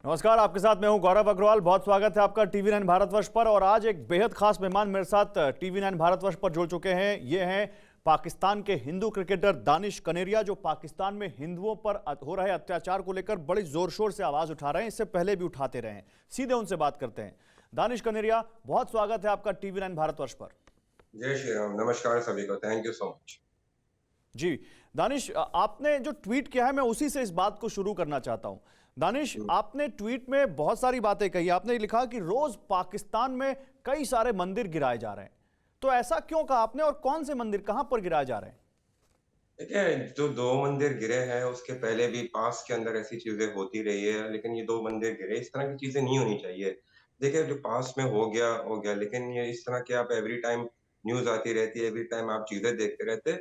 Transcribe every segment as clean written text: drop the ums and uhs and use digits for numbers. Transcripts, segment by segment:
नमस्कार, आपके साथ मैं हूं गौरव अग्रवाल। बहुत स्वागत है आपका टीवी 9 भारतवर्ष पर। और आज एक बेहद खास मेहमान मेरे साथ टीवी 9 भारतवर्ष पर जुड़ चुके हैं। ये हैं पाकिस्तान के हिंदू क्रिकेटर दानिश कनेरिया, जो पाकिस्तान में हिंदुओं पर हो रहे अत्याचार को लेकर बड़ी जोर शोर से आवाज उठा रहे हैं। इससे पहले भी उठाते रहे हैं। सीधे उनसे बात करते हैं। दानिश कनेरिया, बहुत स्वागत है आपका टीवी 9 भारतवर्ष पर। जय श्री राम। नमस्कार सभी को। Thank you so much. जी दानिश, आपने जो ट्वीट किया है मैं उसी से इस बात को शुरू करना चाहता हूं। दानिश, आपने ट्वीट में बहुत सारी बातें कही। आपने लिखा कि रोज पाकिस्तान में कई सारे मंदिर गिराए जा रहे हैं। तो ऐसा क्यों कहा आपने, और कौन से मंदिर कहां पर गिराए जा रहे हैं? देखिए, जो दो मंदिर गिरे हैं उसके पहले भी पास के अंदर ऐसी चीजें होती रही है, लेकिन ये दो मंदिर गिरे, इस तरह की चीजें नहीं होनी चाहिए। देखिए, जो पास में हो गया, लेकिन ये इस तरह के आप एवरी टाइम न्यूज आती रहती है, एवरी टाइम आप चीजें देखते रहते,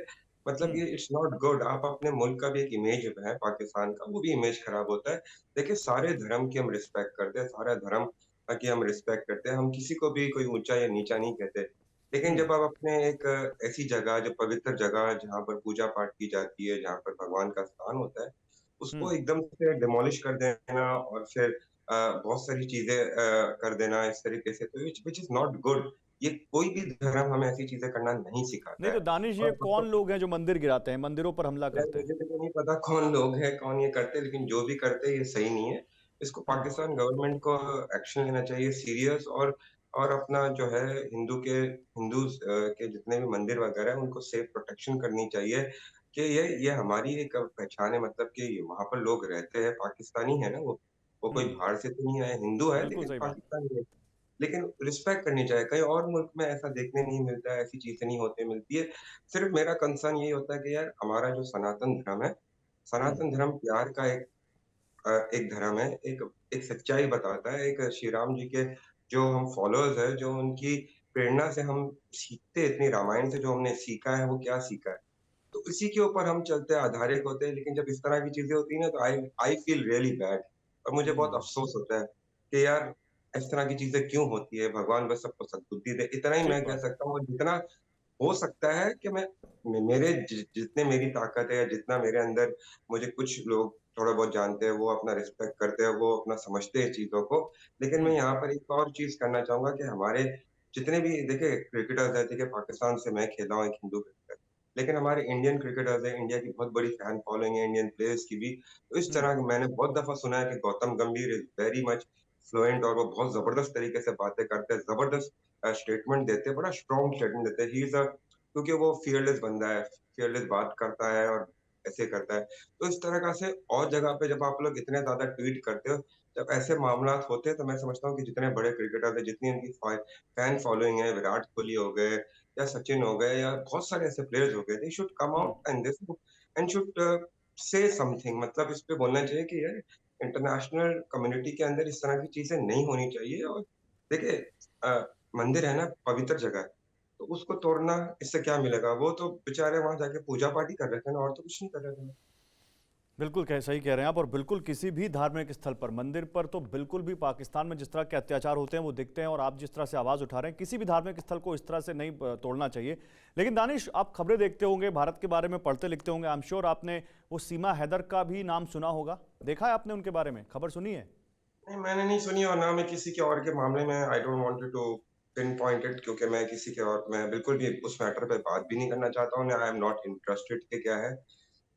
मतलब हम्म। ये इट्स नॉट गुड। आप अपने मुल्क का भी एक इमेज है पाकिस्तान का, वो भी इमेज खराब होता है। देखिए, सारे धर्म की हम रिस्पेक्ट करते हैं, सारा धर्म की हम रिस्पेक्ट करते हैं, हम किसी को भी कोई ऊंचा या नीचा नहीं कहते। लेकिन हम्म। जब आप अपने एक ऐसी जगह, जो पवित्र जगह जहाँ पर पूजा पाठ की जाती है, जहाँ पर भगवान का स्थान होता है, उसको हम्म। एकदम से डिमोलिश कर देना और फिर बहुत सारी चीजें कर देना इस तरीके से, तो व्हिच इज नॉट गुड। ये कोई भी धर्म हमें ऐसी चीजें करना नहीं नहीं सिखाता तो है। दानिश, ये और कौन लोग हैं जो मंदिर गिराते हैं, मंदिरों पर हमला यार, करते हैं? मुझे तो नहीं पता कौन लोग हैं, कौन ये करते हैं, लेकिन जो भी करते हैं ये सही नहीं है। इसको हम्म। पाकिस्तान गवर्नमेंट को एक्शन लेना चाहिए सीरियस। और अपना जो है हिंदूज के जितने भी मंदिर वगैरह हैं उनको सेफ प्रोटेक्शन करनी चाहिए कि ये हमारी एक पहचान है, मतलब कि वहां पर लोग रहते हैं, पाकिस्तानी है ना वो कोई हम्म। बाहर से तो नहीं आए, हिंदू है बिल्कुल लेकिन सही बात। पाकिस्तानी है। लेकिन रिस्पेक्ट करनी चाहिए। कहीं और मुल्क में ऐसा देखने नहीं मिलता है, ऐसी चीजें नहीं होते मिलती है। सिर्फ मेरा कंसर्न यही होता है कि यार, हमारा जो सनातन धर्म है, हम्म। सनातन धर्म प्यार का एक धर्म है, एक एक सच्चाई बताता है। एक श्री राम जी के जो हम फॉलोअर्स हैं, जो उनकी प्रेरणा से हम सीखते हैं, इतनी रामायण से जो हमने सीखा है, वो क्या सीखा है, तो इसी के ऊपर हम चलते हैं, आधारित होते हैं। लेकिन जब इस तरह की चीजें होती है ना, तो आई आई फील रियली बैड। और मुझे बहुत हम्म। अफसोस होता है कि यार, इस तरह की चीजें क्यों होती है। भगवान बस सबको सद्बुद्धि दे, इतना ही ठीक मैं कह बात है। सकता हूँ। और जितना हो सकता है कि मेरे जितने मेरी ताकत है, या जितना मेरे अंदर, मुझे कुछ लोग थोड़ा बहुत जानते हैं, वो अपना रिस्पेक्ट करते हैं, वो अपना समझते हैं चीजों को। लेकिन मैं हम्म। यहाँ पर एक और चीज करना चाहूंगा कि हमारे जितने भी, देखिए, क्रिकेटर्स है, देखिए, पाकिस्तान से मैं खेला हूँ, एक हिंदू क्रिकेटर, लेकिन हमारे इंडियन क्रिकेटर्स है, इंडिया की बहुत बड़ी फैन फॉलोइंग है, इंडियन प्लेयर्स की भी। तो इस हम्म। तरह मैंने बहुत दफा सुना है कि गौतम गंभीर इज वेरी मच फ्लुएंट, और वो बहुत जबरदस्त तरीके से बातें करते हैं, जबरदस्त स्टेटमेंट देते हैं, बड़ा स्ट्रॉन्ग स्टेटमेंट देते हैं। ही इज अ क्योंकि वो फियरलेस बंदा है, फियरलेस बात करता है और ऐसे करता है। तो इस तरह का से और जगह पे जब आप लोग इतने ज्यादा ट्वीट करते हो, जब ऐसे मामला होते हैं, तो मैं समझता हूँ कि जितने बड़े क्रिकेटर है, जितनी उनकी फैन फॉलोइंग है, विराट कोहली हो गए या सचिन हो गए या बहुत सारे ऐसे प्लेयर्स हो गए, they should come hmm. Out and should say something. मतलब इस पे बोलना चाहिए कि यार, इंटरनेशनल कम्युनिटी के अंदर इस तरह की चीजें नहीं होनी चाहिए। और देखिए, अ, मंदिर है ना, पवित्र जगह है, तो उसको तोड़ना, इससे क्या मिलेगा? वो तो बेचारे वहां जाके पूजा पाठ ही कर रहे थे ना, और तो कुछ नहीं कर रहे थे। बिल्कुल सही कह रहे हैं आप। और बिल्कुल किसी भी धार्मिक स्थल पर, मंदिर पर तो बिल्कुल भी पाकिस्तान में जिस तरह के अत्याचार होते हैं वो दिखते हैं। और आप जिस तरह से आवाज़ उठा रहे हैं, किसी भी धार्मिक स्थल को इस तरह से नहीं तोड़ना चाहिए। लेकिन दानिश, आप खबरें देखते होंगे, भारत के बारे में पढ़ते लिखते होंगे। आई एम श्योर आपने वो सीमा हैदर का भी नाम सुना होगा। देखा है आपने उनके बारे में, खबर सुनी है? नहीं, मैंने नहीं सुनी, और ना मैं किसी के और के मामले में I don't want to pinpoint it, क्योंकि मैं किसी के और, मैं बिल्कुल भी उस मैटर पे बात भी नहीं करना चाहता हूँ। आई एम नॉट इंटरेस्टेड कि क्या है।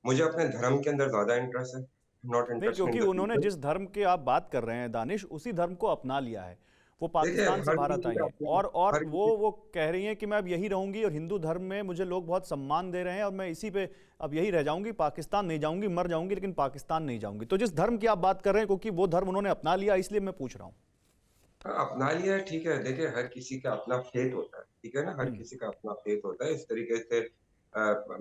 मुझे अपने धर्म के अंदर ज्यादा इंटरेस्ट है, नॉट नहीं, इंटरेस्टेड इन क्योंकि द उन्होंने पीपल। जिस धर्म के आप बात कर रहे हैं दानिश, उसी धर्म को अपना लिया है। वो देखिए, पाकिस्तान से हर भारत किसी आई का हैं। अपना, और हर किसी, वो कह रही हैं कि मैं अब यही रहूंगी, और हिंदू धर्म में मुझे लोग बहुत सम्मान दे रहे हैं, और मैं इसी पे अब यही रह जाऊंगी, पाकिस्तान नहीं जाऊंगी, मर जाऊंगी लेकिन पाकिस्तान नहीं जाऊंगी। तो जिस धर्म की आप बात कर रहे हैं, क्योंकि वो धर्म उन्होंने अपना लिया, इसलिए मैं पूछ रहा हूँ। हाँ, अपना लिया है, ठीक है। देखिए, हर किसी का अपना फेथ होता है, ठीक है ना, हर हम्म। किसी का अपना फेथ होता है। इस तरीके से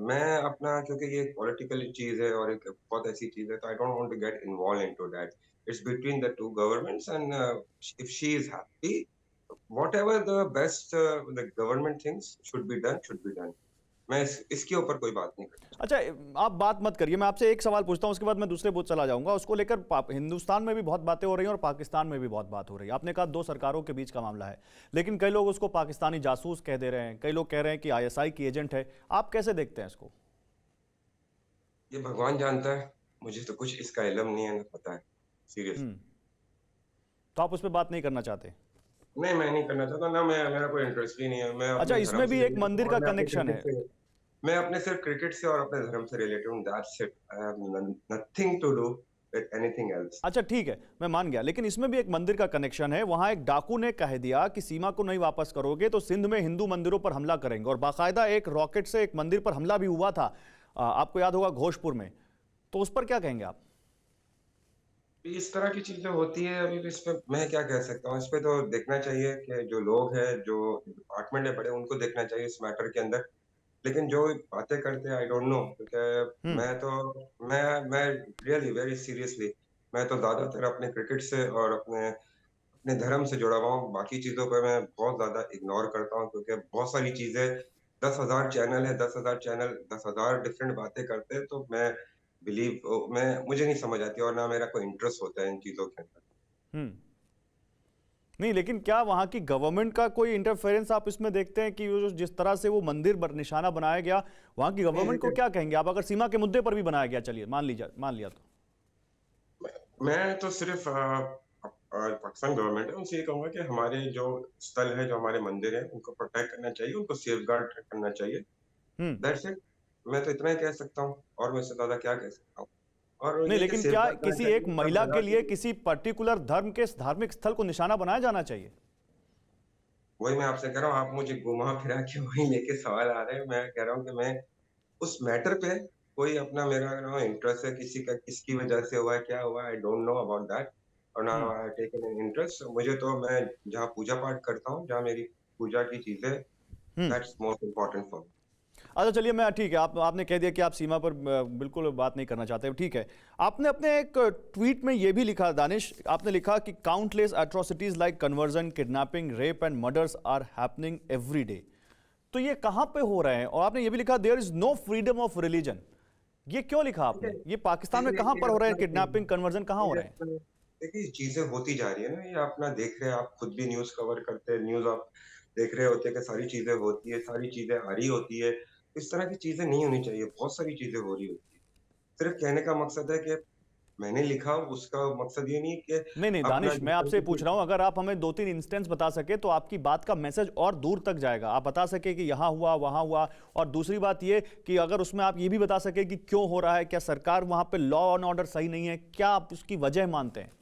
मैं अपना, क्योंकि ये पॉलिटिकल चीज है और एक बहुत ऐसी चीज है, तो I don't want to get involve into that. It's between the two governments, and if she is happy, whatever the best the government thinks should be done। मैं इसके ऊपर कोई बात नहीं करना अच्छा, चाहता। आप बात मत करिए, मैं आपसे एक सवाल पूछता हूँ, उसके बाद मैं दूसरे बुथ चला जाऊंगा। उसको लेकर हिंदुस्तान में भी बहुत बातें हो रही हैं और पाकिस्तान में भी बहुत बात हो रही है। आपने कहा दो सरकारों के बीच का मामला है, लेकिन कई लोग उसको पाकिस्तानी जासूस कह दे रहे हैं, कई लोग कह रहे हैं कि आईएसआई की एजेंट है। आप कैसे देखते हैं इसको? ये भगवान जानता है, मुझे तो कुछ इसका इल्म नहीं है, ना पता है, सीरियसली। हम्म। तो आप उस पर बात नहीं करना चाहते? नहीं, मैं नहीं करना चाहता, ना मेरा कोई इंटरेस्ट ही नहीं है। मैं अच्छा, अपने धर्म इसमें से भी एक रिलेटेड हूँ मंदिर और का मैं अपने कनेक्शन क्रिकेट है। से मैं अपने सिर्फ क्रिकेट से और अपने धर्म से रिलेटेड हूँ, that's it. I have nothing to do with anything else. अच्छा ठीक है, मैं मान गया, लेकिन इसमें भी एक मंदिर का कनेक्शन है। वहां एक डाकू ने कह दिया कि सीमा को नहीं वापस करोगे तो सिंध में हिंदू मंदिरों पर हमला करेंगे, और बाकायदा एक रॉकेट से एक मंदिर पर हमला भी हुआ था। आपको याद होगा घोषपुर में। तो उस पर क्या कहेंगे आप? इस तरह की चीज़ें होती हैं, अभी इस पे मैं क्या कह सकता हूँ? इस पे तो देखना चाहिए कि जो लोग हैं, जो डिपार्टमेंट है बड़े, उनको देखना चाहिए इस मैटर के अंदर। लेकिन जो बातें करते हैं, आई डोंट नो, क्योंकि हम्म। मैं रियली वेरी सीरियसली, मैं तो ज़्यादातर अपने क्रिकेट से और अपने अपने धर्म से जुड़ा हुआ हूँ। बाकी चीज़ों पे मैं बहुत ज़्यादा इग्नोर करता हूँ, क्योंकि बहुत सारी चीज़ें, 10,000 चैनल है, 10,000 चैनल 10,000 डिफरेंट बातें करते हैं, तो मैं मुझे नहीं समझ आती और ना मेरा कोई इंटरेस्ट होता है इन चीज़ों के अंदर। हम्म। नहीं, लेकिन क्या वहां की गवर्नमेंट का कोई इंटरफेरेंस आप इसमें देखते हैं कि वो जो जिस तरह से वो मंदिर निशाना बनाया गया, वहां की नहीं, गवर्नमेंट को देखिए, क्या कहेंगे आप? अगर सीमा के मुद्दे पर भी बनाया गया, चलिए मान लिया तो। मैं मैं तो सिर्फ़ पाकिस्तान गवर्नमेंट है, उनसे ये कहूँगा कि हमारे जो स्थल है, जो हमारे मंदिर हैं, उनको प्रोटेक्ट करना चाहिए, उनको सेफगार्ड करना चाहिए। हम्म। That's it. मैं तो इतना ही कह सकता हूँ, और मैं इससे ज़्यादा क्या कह सकता हूँ? और नहीं, ये कि लेकिन क्या सेफगार्ड करना किसी एक चाहिए सब महिला के जगह लिए क्योंकि किसी पर्टिकुलर धर्म के धार्मिक स्थल को निशाना बनाया जाना चाहिए? वही मैं आपसे कह रहा हूँ, आप मुझे घुमा-फिरा के वहीं लेके सवाल आ रहे हैं। मैं कह रहा हूँ कि मैं उस मैटर पे कोई अपना मेरा ना इंटरेस्ट है, किसी का किसकी वजह से हुआ है, क्या हुआ है, I don't know about that, और ना hmm. I taken an interest. मुझे तो मैं जहाँ पूजा-पाठ करता हूँ, जहाँ मेरी पूजा की चीज़ें, hmm. That's most important for me. अच्छा चलिए, मैं ठीक है, आपने कह दिया कि आप सीमा पर बिल्कुल बात नहीं करना चाहते, ठीक है। आपने अपने एक ट्वीट में ये भी लिखा दानिश, आपने लिखा कि countless atrocities like conversion, kidnapping, rape and murders are happening every day. तो ये कहाँ पे हो रहे हैं? और आपने ये भी लिखा there is no freedom of religion. ये क्यों लिखा ठीक है, आपने? ये पाकिस्तान में देखिए कहाँ ये पर हो रहे हैं? अपना किडनैपिंग, कन्वर्जन कहाँ हो ये रहे हैं? अपना देखिए, चीज़ें होती जा रही है ना, ये अपना देख रहे हैं, आप खुद भी न्यूज़ कवर करते हैं, न्यूज़ आप देख रहे होते हैं कि सारी चीज़ें होती है, सारी चीज़ें आ रही होती है। इस तरह की चीज़ें नहीं होनी चाहिए, बहुत सारी चीज़ें हो रही होती है। सिर्फ़ कहने का मकसद है कि मैंने लिखा, उसका मकसद ये नहीं कि नहीं नहीं अपना दानिश, मैं जिस तरह आपसे की पूछ रहा हूं, अगर आप हमें दो तीन इंस्टेंस बता सके तो आपकी बात का मैसेज और दूर तक जाएगा। आप बता सके कि यहां हुआ, वहां हुआ, और दूसरी बात ये कि अगर उसमें आप ये भी बता सके कि क्यों हो रहा है, क्या सरकार वहां पे लॉ एंड ऑर्डर सही नहीं है, क्या आप उसकी वजह मानते हैं?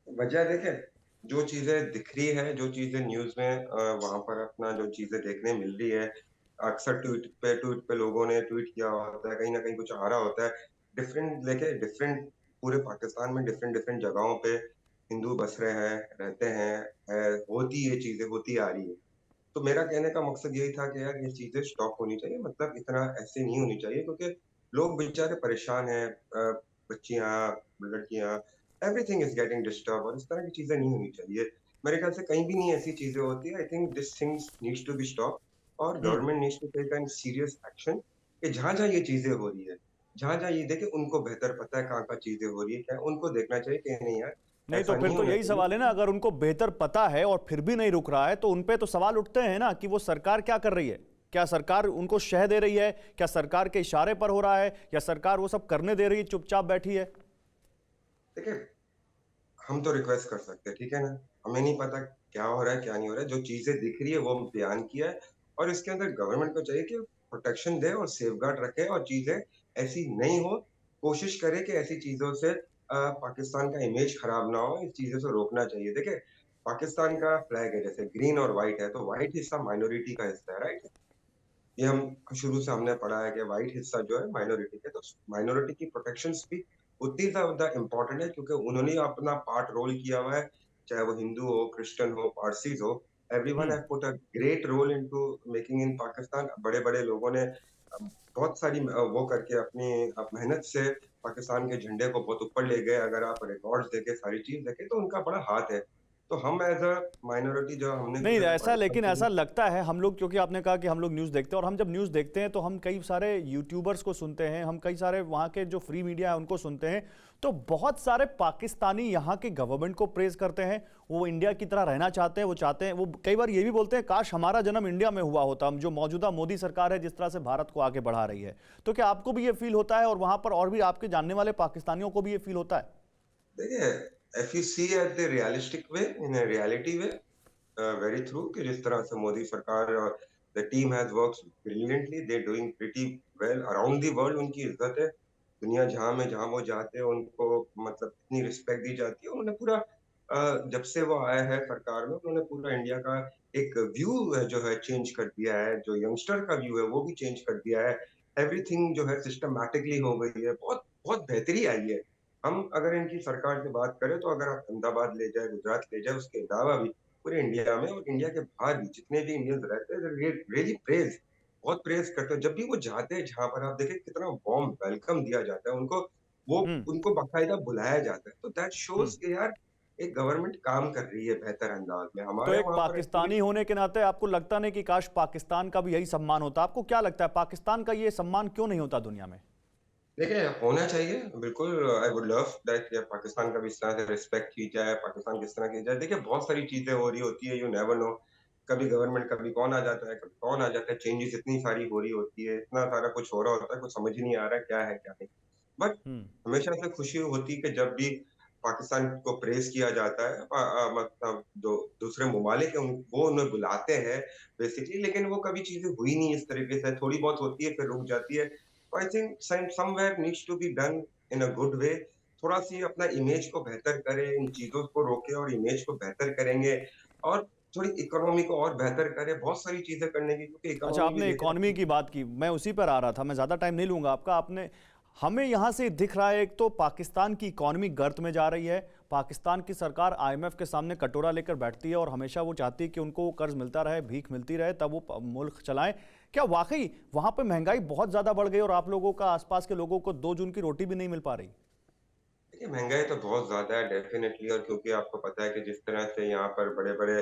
वजह देखें, जो चीज़ें दिख रही है, जो चीज़ें न्यूज़ में वहाँ पर अपना जो चीज़ें देखने मिल रही है, अक्सर ट्वीट पे लोगों ने ट्वीट किया होता है, कहीं न कहीं कुछ आ रहा होता है। डिफरेंट पूरे पाकिस्तान में डिफरेंट जगहों पे हिंदू बस रहे हैं, रहते हैं, होती ये चीज़ें होती आ रही है। तो मेरा कहने का मकसद यही था कि यार ये चीज़ें स्टॉप होनी चाहिए, मतलब इतना ऐसे नहीं होनी चाहिए, क्योंकि लोग बेचारे परेशान हैं, बच्चियाँ, लड़कियाँ, एवरीथिंग इज़ गेटिंग डिस्टर्ब, और इस तरह की चीज़ें नहीं होनी चाहिए। मेरे ख्याल से कहीं भी नहीं ऐसी चीज़ें होती हैं। I think this things needs to be stop, और hmm. Government needs to take an serious action कि जहाँ-जहाँ ये चीज़ें हो रही है, जहाँ-जहाँ ये देखिए, उनको बेहतर पता है कहाँ-कहाँ चीज़ें हो रही है, क्या उनको देखना चाहिए कि नहीं यार, नहीं तो ऐसा फिर नहीं तो होना यही सवाल है ना, चाहिए। अगर उनको बेहतर पता है और फिर भी नहीं रुक रहा है तो उन पे तो सवाल उठते हैं ना कि वो सरकार क्या कर रही है। क्या सरकार उनको शह दे रही है? क्या सरकार के इशारे पर हो रहा है, या सरकार वो सब करने दे रही है, चुपचाप बैठी है? देखिए, हम तो रिक्वेस्ट कर सकते हैं, ठीक है ना? हमें नहीं पता क्या हो रहा है, क्या नहीं हो रहा है, जो चीज़ें दिख रही है वो बयान किया है, और इसके अंदर गवर्नमेंट को चाहिए कि प्रोटेक्शन दे और सेफगार्ड रखे, और चीज़ें ऐसी नहीं हो, कोशिश करे कि ऐसी चीज़ों से पाकिस्तान का इमेज खराब ना हो, इस चीज़ों से रोकना चाहिए। देखिए, पाकिस्तान का फ्लैग है, जैसे ग्रीन और व्हाइट है, तो व्हाइट हिस्सा माइनॉरिटी का हिस्सा है, राइट? ये हम शुरू से हमने पढ़ा है कि व्हाइट हिस्सा जो है माइनॉरिटी का, तो माइनॉरिटी की प्रोटेक्शंस भी उतनी ज़्यादा इम्पोर्टेंट है, क्योंकि उन्होंने अपना पार्ट रोल किया हुआ है, चाहे वो हिंदू हो, क्रिश्चियन हो, पारसीज़ हो, everyone hmm. Have put a great role into making in Pakistan. बड़े-बड़े लोगों ने बहुत सारी वो करके अपनी मेहनत से पाकिस्तान के झंडे को बहुत ऊपर ले गए। अगर आप रिकॉर्ड्स देखें, सारी चीज़ देखें, तो उनका बड़ा हाथ है। तो हम एज़ अ माइनॉरिटी, जो हमने नहीं, कुछ ऐसे ऐसा, पाकिस्तान लेकिन के ऐसा लिए लगता है हम लोग, क्योंकि आपने कहा कि हम लोग न्यूज़ देखते हैं, और हम जब न्यूज़ देखते हैं तो हम कई सारे यूट्यूबर्स को सुनते हैं, हम कई सारे वहाँ के जो फ्री मीडिया है उनको सुनते हैं, तो बहुत सारे पाकिस्तानी यहाँ के गवर्नमेंट को प्रेज करते हैं। वो इंडिया की तरह रहना चाहते हैं, वो चाहते हैं, वो कई बार ये भी बोलते हैं काश हमारा जन्म इंडिया में हुआ होता, हम जो मौजूदा मोदी सरकार है जिस तरह से भारत को आगे बढ़ा रही है। तो क्या आपको भी ये फील होता है, और वहाँ पर और भी आपके जानने वाले पाकिस्तानियों को भी ये फील होता है? देखिए, if you see at the realistic way, in a reality way, very through, कि जिस तरह से मोदी सरकार और the team has worked brilliantly, they doing pretty well around the world, उनकी इज्जत है दुनिया जहां वो जाते हैं, उनको मतलब इतनी रिस्पेक्ट दी जाती है। उन्होंने पूरा जब से वो आया है सरकार में, उन्होंने पूरा इंडिया का एक व्यू जो है चेंज कर दिया है, जो यंगस्टर का व्यू है वो भी चेंज कर दिया है। एवरीथिंग जो है सिस्टमैटिकली हो गई है, बहुत बहुत बेहतरी आई है। हम अगर इनकी सरकार की बात करें तो अगर आप अहमदाबाद ले जाए, गुजरात ले जाए, उसके अलावा भी पूरे इंडिया में और इंडिया के बाहर भी जितने भी इंडियंस रहते हैं, रियली प्रेज, बहुत प्रेज करते हैं। जब भी वो जाते हैं जहां पर, आप देखें कितना वार्म वेलकम दिया जाता है उनको, वो हम्म। उनको बाकायदा बुलाया जाता है। तो दैट हम्म। शोज कि यार एक गवर्नमेंट काम कर रही है बेहतर अंदाज में। तो हमारे एक वहां पर एक्चुअली, पाकिस्तानी होने के नाते आपको लगता नहीं कि काश पाकिस्तान का भी यही सम्मान होता? आपको क्या लगता है पाकिस्तान का ये सम्मान क्यों नहीं होता दुनिया में? देखिए होना चाहिए बिल्कुल। I would love that Pakistan का भी इस तरह से रिस्पेक्ट की जाए, पाकिस्तान किस तरह की जाए। देखिए बहुत सारी चीजें हो रही होती है, यू नेवर नो, कभी गवर्नमेंट, कभी कौन आ जाता है, कभी कौन आ जाता है, चेंजेस इतनी सारी हो रही होती है, इतना सारा कुछ हो रहा होता है, कुछ समझ ही नहीं आ रहा है क्या नहीं। बट हम्म। हमेशा से खुशी होती कि जब भी पाकिस्तान को प्रेज किया जाता है, मतलब जो दूसरे ममालिक है वो उन्हें बुलाते हैं बेसिकली, लेकिन वो कभी चीजें हुई नहीं इस तरीके से, थोड़ी बहुत होती है फिर रुक जाती है। तो I think somewhere needs to be done in a good way. थोड़ा सी अपना इमेज को बेहतर करें, इन चीजों को रोके और इमेज को बेहतर करेंगे, और थोड़ी इकोनॉमी को और बेहतर करें। बहुत सारी चीजें करने की, क्योंकि अच्छा, इकोनॉमी भी आपने देखिए इकॉनमी की बात की, मैं उसी पर आ रहा था, मैं ज़्यादा टाइम नहीं लूंगा आपका। आपने हमें यहाँ से दिख रहा है एक तो पाकिस्तान की इकॉनमी गर्त में जा रही है। पाकिस्तान की सरकार आईएमएफ के सामने कटोरा लेकर बैठती है और हमेशा वो चाहती है कि उनको वो कर्ज मिलता रहे, भीख मिलती रहे, तब वो मुल्क चलाएं। क्या वाकई वहाँ पर महंगाई बहुत ज़्यादा बढ़ गई और आप लोगों का, आसपास के लोगों को 2 जून की रोटी भी नहीं मिल पा रही? देखिए, महँगाई तो बहुत ज़्यादा है डेफ़िनेटली, और क्योंकि आपको पता है कि जिस तरह से यहाँ पर बड़े-बड़े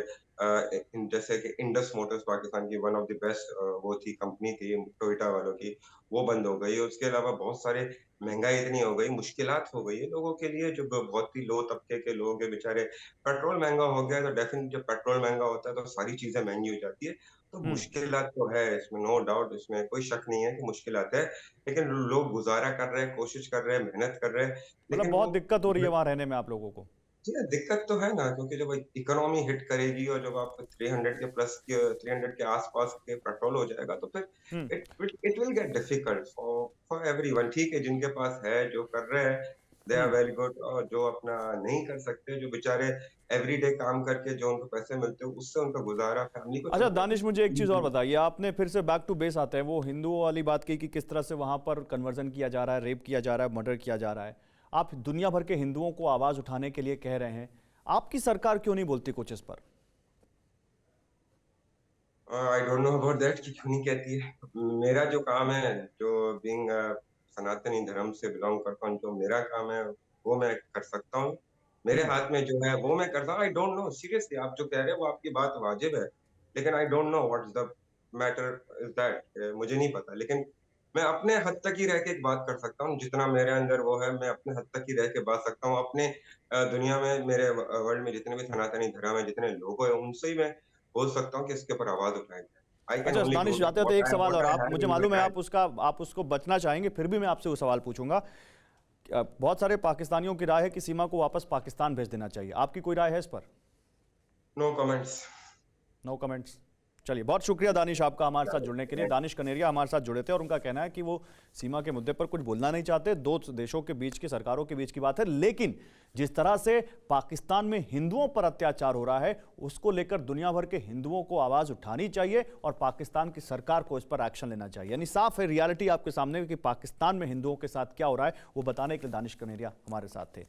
जैसे कि इंडस मोटर्स पाकिस्तान की वन ऑफ द बेस्ट वो थी, कंपनी थी टोयोटा वालों की, वो बंद हो गई। उसके अलावा बहुत सारे महँगाई इतनी हो गई, मुश्किलात हो गई है लोगों के लिए, जो बहुत ही लो तबके के लोग हैं बेचारे। पेट्रोल महँगा हो गया है, तो डेफ़िनेटली जब पेट्रोल महँगा होता है तो सारी चीज़ें महँगी हो जाती है। तो हम्म। मुश्किलात तो है इसमें, नो डाउट, इसमें कोई शक नहीं है कि मुश्किलात है। लेकिन लोग गुज़ारा कर रहे हैं, कोशिश कर रहे हैं, मेहनत कर रहे हैं, मतलब लेकिन बहुत वो दिक्कत हो रही है वहाँ रहने में आप लोगों को? जी हाँ, दिक्कत तो है ना, क्योंकि जब इकोनॉमी हिट करेगी और जब आपको 300 के प्लस के 300 के आस-पास के पेट्रोल हो जाएगा, तो फिर hmm. It will get difficult for everyone. ठीक है, जिनके पास है, जो कर रहे हैं, they are hmm. Very good, और जो अपना नहीं कर सकते, जो बेचारे एवरीडे काम करके जो उनको पैसे मिलते हैं, उससे उनका गुज़ारा फैमिली को अच्छा चलता है, तो दानिश, मुझे एक चीज़ और बताइए। आपने फिर से बैक टू बेस आते हैं, वो हिंदुओं वाली बात की कि किस तरह से वहाँ पर कन्वर्जन किया जा रहा है, रेप किया जा रहा है, मर्डर किया जा रहा है। आप दुनिया भर के हिंदुओं को आवाज़ उठाने के लिए कह रहे हैं, आपकी सरकार क्यों नहीं बोलती कुछ इस पर? आई डोंट नो अबाउट दैट कि क्यों नहीं कहती है। मेरा जो काम है, जो बीइंग सनातनी धर्म से बिलॉन्ग करता हूँ, जो मेरा काम है वो मैं कर सकता हूँ। मेरे हम्म। हाथ में जो है वो मैं करता हूँ। आई डोंट नो सीरियसली, आप जो कह रहे हैं वो आपकी बात वाजिब है, लेकिन आई don't know what is the matter is that, मुझे नहीं पता। लेकिन मैं अपने हद तक ही रह के एक बात कर सकता हूँ, जितना मेरे अंदर वो है, मैं अपने हद तक ही रह के बात सकता हूँ। अपने दुनिया में, मेरे वर्ल्ड में जितने भी सनातनी धर्म है, जितने लोग हैं, उनसे ही मैं बोल सकता हूँ कि इसके ऊपर आवाज़ उठाई जाए। आई कैन अच्छा ओनली डू दानिश, जाते जाते एक सवाल, और व्हाट आई आप, हैव मुझे इन माय मालूम है हैंड। आप उसका, आप उसको बचना चाहेंगे, फिर भी मैं आपसे वो सवाल पूछूंगा। बहुत सारे पाकिस्तानियों की राय है कि सीमा को वापस पाकिस्तान भेज देना चाहिए, आपकी कोई राय है इस पर? No comments. No comments. चलिए, बहुत शुक्रिया दानिश आपका हमारे साथ जुड़ने के लिए। दानिश कनेरिया हमारे साथ जुड़े थे और उनका कहना है कि वो सीमा के मुद्दे पर कुछ बोलना नहीं चाहते। दो देशों के बीच की, सरकारों के बीच की बात है, लेकिन जिस तरह से पाकिस्तान में हिंदुओं पर अत्याचार हो रहा है, उसको लेकर दुनिया भर के हिंदुओं को आवाज उठानी चाहिए और पाकिस्तान की सरकार को इस पर एक्शन लेना चाहिए। यानी साफ है, रियलिटी आपके सामने कि पाकिस्तान में हिंदुओं के साथ क्या हो रहा है, वो बताने के लिए दानिश कनेरिया हमारे साथ थे।